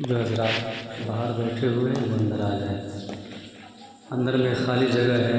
جو حضرات باہر بیٹھے ہوئے ہیں وہ اندر آ جائیں، اندر میں خالی جگہ ہے۔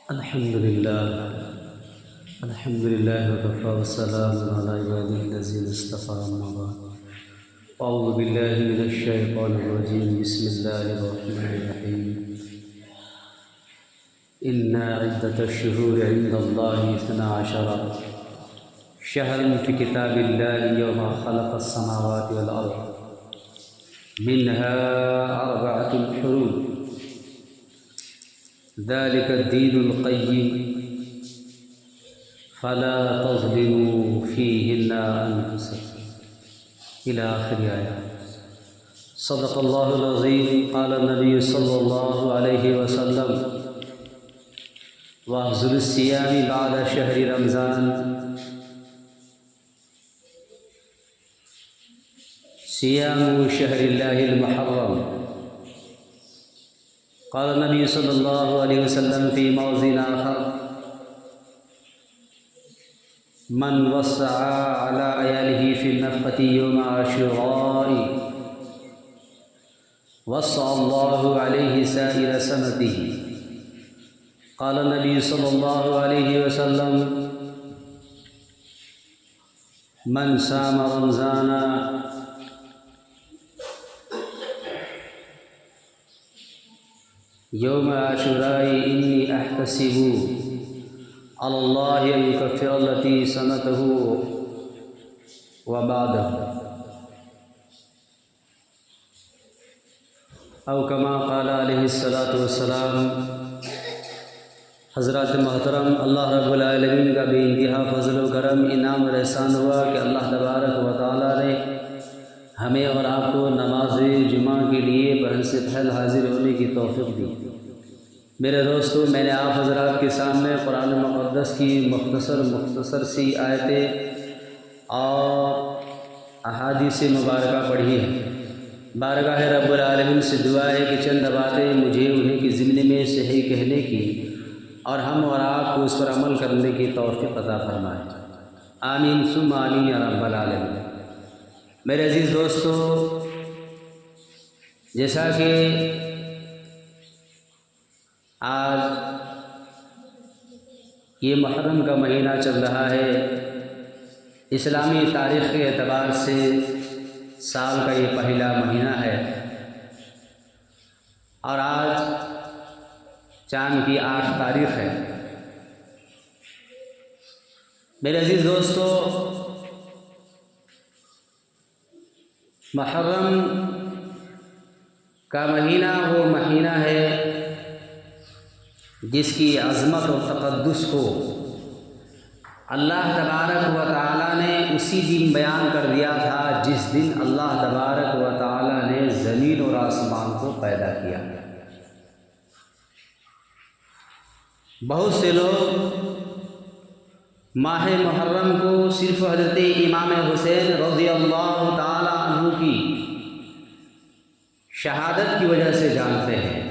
الحمد للہ وکفی والسلام علی عبادہ الذین اصطفی، اما بعد، اعوذ باللہ من الشیطان الرجیم، بسم اللہ الرحمن الرحیم۔ ان عدۃ الشہور عند اللہ 12 شہرا فی کتاب اللہ یوم خلق السماوات والارض منها 4 حرم ذلك الدین القیم فلا تظلموا فیہن انفسکم، الى آخر آیات۔ صدق اللہ العظیم۔ قال النبی صلی اللہ علیہ وسلم: وافضل الصیام بعد شہر رمضان صیام شہر اللہ المحرم۔ قال النبی صلی اللہ علیہ وسلم فی موضع آخر: من وسع على عياله في النفقة يوم عاشوراء وسع الله عليه سائر سنته۔ قال النبي صلى الله عليه وسلم: من صام رمضان يوم عاشوراء إني أحتسب على الله أن يكفر التي سنته وبعده، أو كما قال عليه الصلاة والسلام۔ حضرات محترم، اللہ رب العالمین کا بے انتہا فضل و کرم، انعام اور احسان ہوا کہ اللہ تبارک و تعالیٰ نے ہمیں اور آپ کو نماز جمعہ کے لیے بہن سے پہل حاضر ہونے کی توفیق دی۔ میرے دوستو، میں نے آپ حضرات کے سامنے قرآن مقدس کی مختصر سی آیتیں اور احادیث مبارکہ پڑھی ہیں۔ بارگاہ رب العالمین سے دعا ہے کہ چند باتیں مجھے انہیں کی ضمن میں صحیح کہنے کی اور ہم اور آپ کو اس پر عمل کرنے کی توفیق عطا فرمائے، آمین ثم آمین یا رب العالمین۔ میرے عزیز دوستو، جیسا کہ آج یہ محرم کا مہینہ چل رہا ہے، اسلامی تاریخ کے اعتبار سے سال کا یہ پہلا مہینہ ہے، اور آج چاند کی 8 تاریخ ہے۔ میرے عزیز دوستو، محرم کا مہینہ وہ مہینہ ہے جس کی عظمت و تقدس کو اللہ تبارک و تعالیٰ نے اسی دن بیان کر دیا تھا جس دن اللہ تبارک و تعالیٰ نے زمین اور آسمان کو پیدا کیا۔ بہت سے لوگ ماہ محرم کو صرف حضرت امام حسین رضی اللہ تعالی عنہ کی شہادت کی وجہ سے جانتے ہیں۔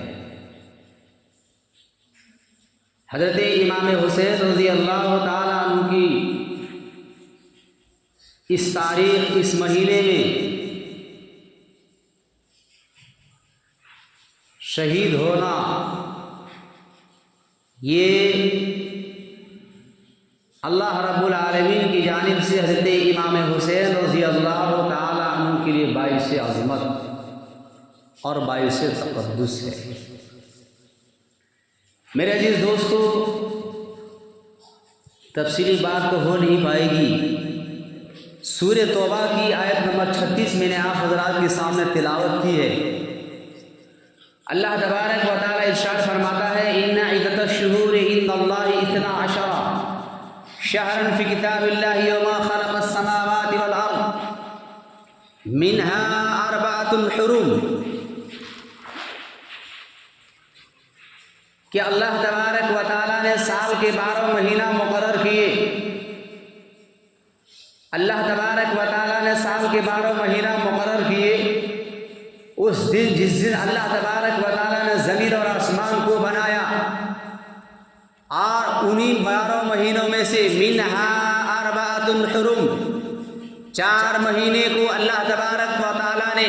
حضرت امام حسین رضی اللہ تعالی عنہ کی اس تاریخ، اس مہینے میں شہید ہونا، یہ اللہ رب العالمین کی جانب سے حضرت امام حسین رضی اللہ تعالی عنہ کے لیے باعث عظمت اور باعث تقدس ہے۔ میرے عزیز دوستو، تفصیلی بات تو ہو نہیں پائے گی۔ سورہ توبہ کی آیت نمبر 36 میں نے آپ حضرات کے سامنے تلاوت کی ہے۔ اللہ تبارک و تعالی ارشاد فرماتا ہے: ان عدۃ الشہور عند اللہ 12 شہرا فی کتاب اللہ یوم خلق السماوات والارض منها 4 حرم، کہ اللہ تبارک و تعالیٰ نے سال کے 12 مہینہ مقرر کیے۔ اللہ تبارک و تعالیٰ نے سال کے 12 مہینہ مقرر کیے۔ اس دن جس دن اللہ تبارک و تعالیٰ نے زمین اور آسمان مہینوں میں سے منہا اربعۃ حرم، 4 مہینے کو اللہ تبارک و تعالیٰ نے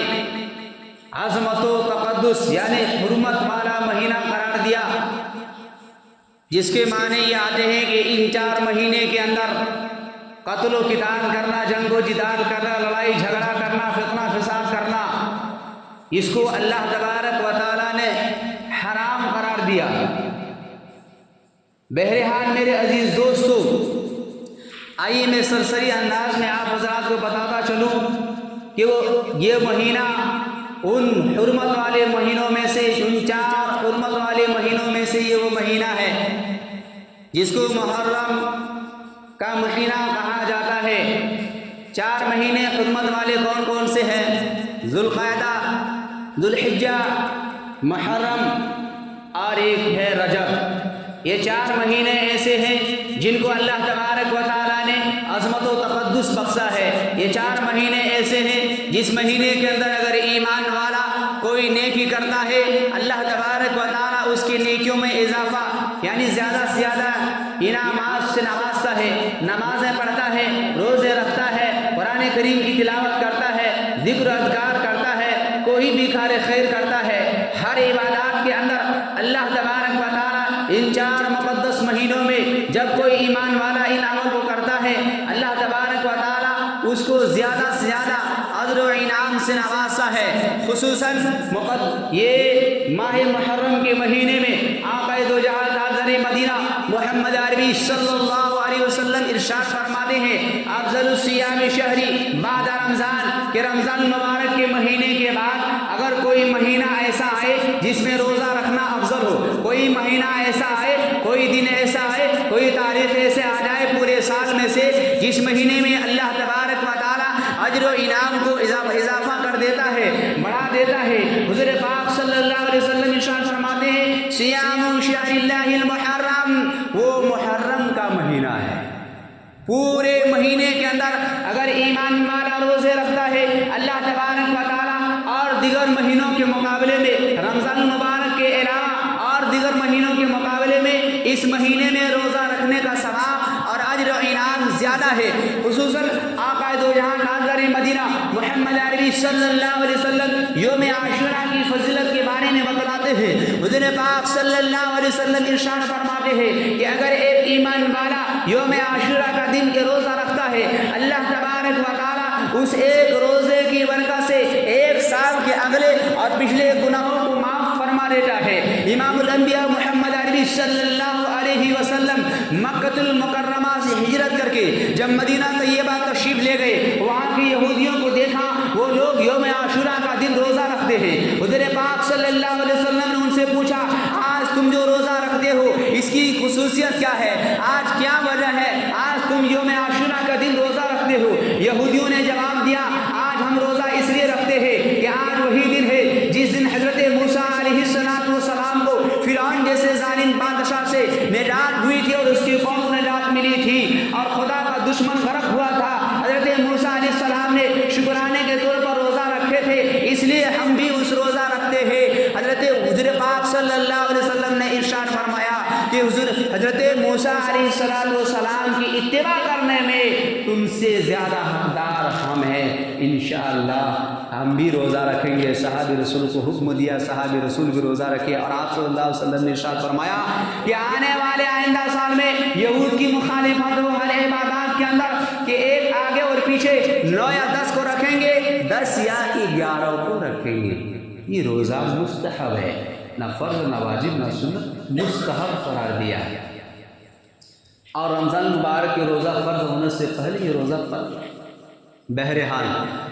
عظمت و تقدس یعنی حرمت والا مہینہ قرار دیا، جس کے معنی یہ آتے ہیں کہ ان 4 مہینے کے اندر قتل و قتال کرنا، جنگ و جدال کرنا، لڑائی جھگڑا کرنا، فتنہ فساد کرنا، اس کو اللہ تبارک و تعالیٰ نے حرام قرار دیا۔ بہرحال میرے عزیز دوستو، آئیے میں سرسری انداز میں آپ حضرات کو بتاتا چلوں کہ یہ مہینہ ان حرمت والے مہینوں میں سے، ان 4 حرمت والے مہینوں میں سے یہ وہ مہینہ ہے جس کو محرم کا مہینہ کہا جاتا ہے۔ 4 مہینے حرمت والے کون کون سے ہیں؟ ذوالقعدہ، ذوالحجہ، محرم اور ایک ہے رجب۔ یہ 4 مہینے ایسے ہیں جن کو اللہ تبارک و تعالیٰ نے عظمت و تقدس بخشا ہے۔ یہ 4 مہینے ایسے ہیں جس مہینے کے اندر اگر ایمان والا کوئی نیکی کرتا ہے، اللہ تبارک و تعالیٰ اس کی نیکیوں میں اضافہ یعنی زیادہ سے زیادہ انعامات سے نوازتا ہے۔ نمازیں پڑھتا ہے، روزے رکھتا ہے، قرآن کریم کی تلاوت کرتا ہے، ذکر و اذکار کرتا ہے، کوئی بھی کار خیر کرتا ہے۔ ہر عبادات کے اندر اللہ تبارک و تعالیٰ ان 4 مقدس مہینوں میں جب کوئی ایمان والا ان عمل کو کرتا ہے، اللہ تبارک و تعالیٰ اس کو زیادہ سے زیادہ اجر و انعام سے نوازتا ہے۔ خصوصاً یہ ماہ محرم کے مہینے میں آقا دو جہاں تاجر مدینہ محمد عربی صلی اللہ علیہ وسلم ارشاد فرماتے ہیں، افضل الصیام شہری بعد رمضان، کہ رمضان مبارک کے مہینے کے بعد اگر کوئی مہینہ ایسا آئے جس میں روزہ رکھنا افضل ہو، کوئی مہینہ ایسا آئے، کوئی دن ایسا آئے، کوئی تاریخ ایسے آ جائے پورے سال میں سے جس مہینے میں اللہ تبارک و تعالیٰ اجر و انعام کو اضافہ کر دیتا ہے، بڑھا دیتا ہے۔ حضور پاک صلی اللہ علیہ وسلم ارشاد فرماتے ہیں، صیام شہر اللہ المحرم، وہ محرم کا مہینہ ہے۔ پورے مہینے کے اندر اگر ایمان والا روزے رکھتا ہے، اللہ تبارک و تعالیٰ اور دیگر مہینوں کے مقابلے میں، رمضان المبارک کے علاوہ اور دیگر مہینوں کے مقابلے میں اس مہینے میں روزہ رکھنے کا ثواب اور اجر و انعام زیادہ ہے۔ خصوصاً آقا دو جہاں تاجر مدینہ محمد عربی صلی اللہ علیہ وسلم یوم عاشوراء کی فضیلت کے بارے میں بتلاتے ہیں۔ حضور پاک صلی اللہ علیہ وسلم ارشاد فرماتے ہیں کہ اگر ایک ایمان والا یوم عاشوراء کا دن کے روزہ رکھتا ہے، اللہ تبارک و تعالیٰ اس ایک روزے کی برکت سے 1 سال کے اگلے اور پچھلے گناہوں کو معاف فرما دیتا ہے۔ امام الانبیاء محمد عربی صلی اللہ علیہ وسلم مکہ المکرمہ سے ہجرت کر کے جب مدینہ طیبہ تشریف لے گئے، وہاں کے یہودیوں کو دیکھا وہ لوگ یوم عاشوراء کا دن روزہ رکھتے ہیں۔ حضور پاک صلی اللہ علیہ وسلم نے ان سے پوچھا، آج تم جو روزہ رکھتے ہو اس کی خصوصیت کیا ہے؟ آج کیا وجہ ہے آج تم یوم عاشوراء کا دن روزہ رکھتے ہو؟ یہودیوں نے جواب دیا، آج ہم روزہ اس لیے رکھتے ہیں کہ آج وہی دن ہے جس دن حضرت موسیٰ علیہ السلام کو فرعون جیسے ظالم بادشاہ سے نجات ہوئی تھی اور اس کی قوم کو نجات ملی تھی اور خدا کا دشمن غرق ہوا تھا۔ حضرت موسیٰ علیہ السلام نے شکرانے کے طور پر روزہ رکھے تھے، اس لیے ہم بھی اس روزہ رکھتے ہیں۔ حضرت حضور پاک صلی اللہ علیہ وسلم نے ارشاد فرمایا کہ حضرت موسیٰ علیہ السلام کی اتباع کرنے میں تم سے زیادہ حقدار ہم ہیں۔ انشاءاللہ ہم بھی روزہ رکھیں گے۔ صحابی رسول کو حکم دیا، صحابی رسول بھی روزہ رکھے اور آپ صلی اللہ علیہ وسلم نے ارشاد فرمایا کہ آنے والے آئندہ سال میں یہود کی مخالفت ہو ہر عبادات کے اندر کہ ایک آگے اور پیچھے 9 یا 10 کو رکھیں گے، 10 یا 11 کو رکھیں گے۔ یہ روزہ مستحب ہے، نہ فرض نہ واجب نہ سنت، مستحب قرار دیا ہے۔ اور رمضان مبارک کے روزہ فرض ہونے سے پہلے یہ روزہ فرض ہے۔ بہرحال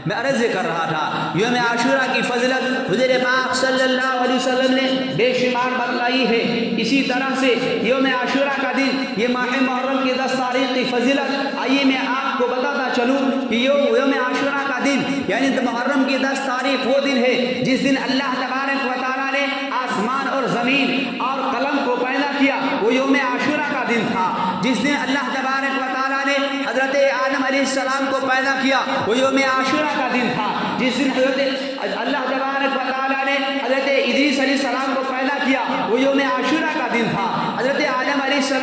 میں عرض کر رہا تھا یوم عاشوراء کی فضیلت حضور پاک صلی اللہ علیہ وسلم نے بے شمار بتلائی ہے۔ اسی طرح سے یوم عاشوراء کا دن، یہ ماہ محرم کی 10 تاریخ کی فضیلت، آئیے میں آپ کو بتاتا چلوں کہ یوم عاشوراء کا دن یعنی محرم کی 10 تاریخ وہ دن ہے جس دن اللہ تبارک و تعالیٰ نے آسمان اور زمین اور قلم کو پیدا کیا۔ وہ یوم عاشوراء کا دن تھا جس دن اللہ تبارک و تعالیٰ نے حضرت آدم علیہ السلام کو پیدا کیا۔ وہ یوم عاشوراء کا دن تھا جس دن اللہ تبارک و تعالیٰ نے حضرت ادریس علیہ السلام کو پیدا کیا۔ وہ یوم عاشوراء کا دن تھا۔ حضرت آدم علیہ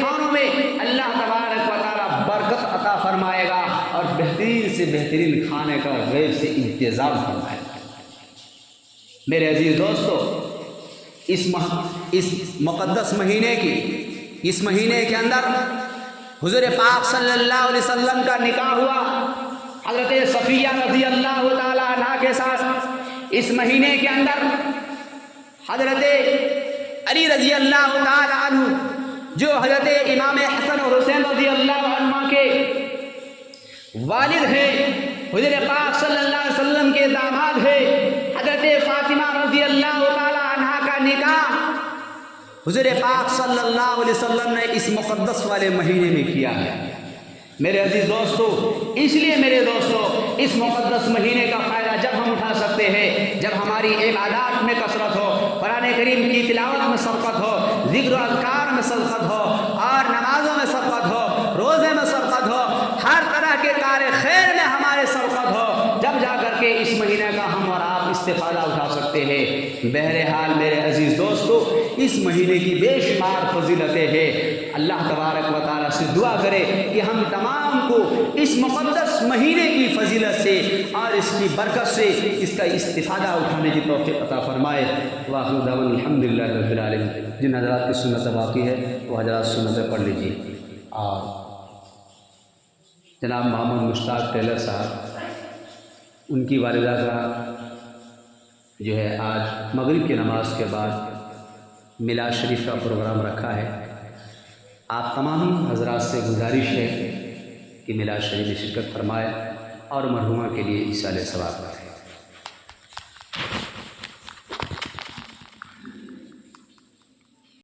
کھانوں میں اللہ تبارک و تعالیٰ برکت عطا فرمائے گا اور بہترین سے بہترین کھانے کا غیب سے انتظام فرمائے گا۔ میرے عزیز دوستو، اس مقدس مہینے کے اندر حضور پاک صلی اللہ علیہ وسلم کا نکاح ہوا حضرت صفیہ رضی اللہ تعالی عنہ کے ساتھ۔ اس مہینے کے اندر حضرت علی رضی اللہ تعالی عنہ جو حضرت امام حسن اور حسین رضی اللہ عنہ کے والد ہیں، حضور پاک صلی اللہ علیہ وسلم کے داماد ہیں، حضرت فاطمہ رضی اللہ تعالی عنہ کا نکاح حضور پاک صلی اللہ علیہ وسلم نے اس مقدس والے مہینے میں کیا ہے۔ میرے عزیز دوستو، اس لیے میرے دوستو اس مقدس مہینے کا فائدہ جب ہم اٹھا سکتے ہیں جب ہماری عبادات میں کثرت ہو، قرآن کریم کی تلاوت میں سبقت ہو، ذکر و اذکار میں سبقت ہو، اور نمازوں میں سبقت ہو، روزے میں سبقت ہو، ہر طرح کے کار خیر میں ہمارے سبقت ہو، جب جا کر کے اس مہینے کا ہم اور آپ استفادہ اٹھا سکتے ہیں۔ بہرحال میرے عزیز دوستو، اس مہینے کی بے شمار فضیلتیں ہیں۔ اللہ تبارک و تعالیٰ سے دعا کرے کہ ہم تمام کو اس مقدس مہینے کی فضیلت سے اور اس کی برکت سے اس کا استفادہ اٹھانے کی توفیق عطا فرمائے۔ وآخر دعوانا الحمدللہ رب العالمین۔ جن حضرات کی سنت باقی ہے وہ حضرات سنتیں پڑھ لیجیے۔ اور جناب محمد مشتاق ٹیلر صاحب، ان کی والدہ کا جو ہے آج مغرب کی نماز کے بعد میلاد شریف کا پروگرام رکھا ہے۔ آپ تمام حضرات سے گزارش ہے کہ میلاد شریف میں شرکت فرمائے اور مرحومہ کے لیے ایصال ثواب کریں۔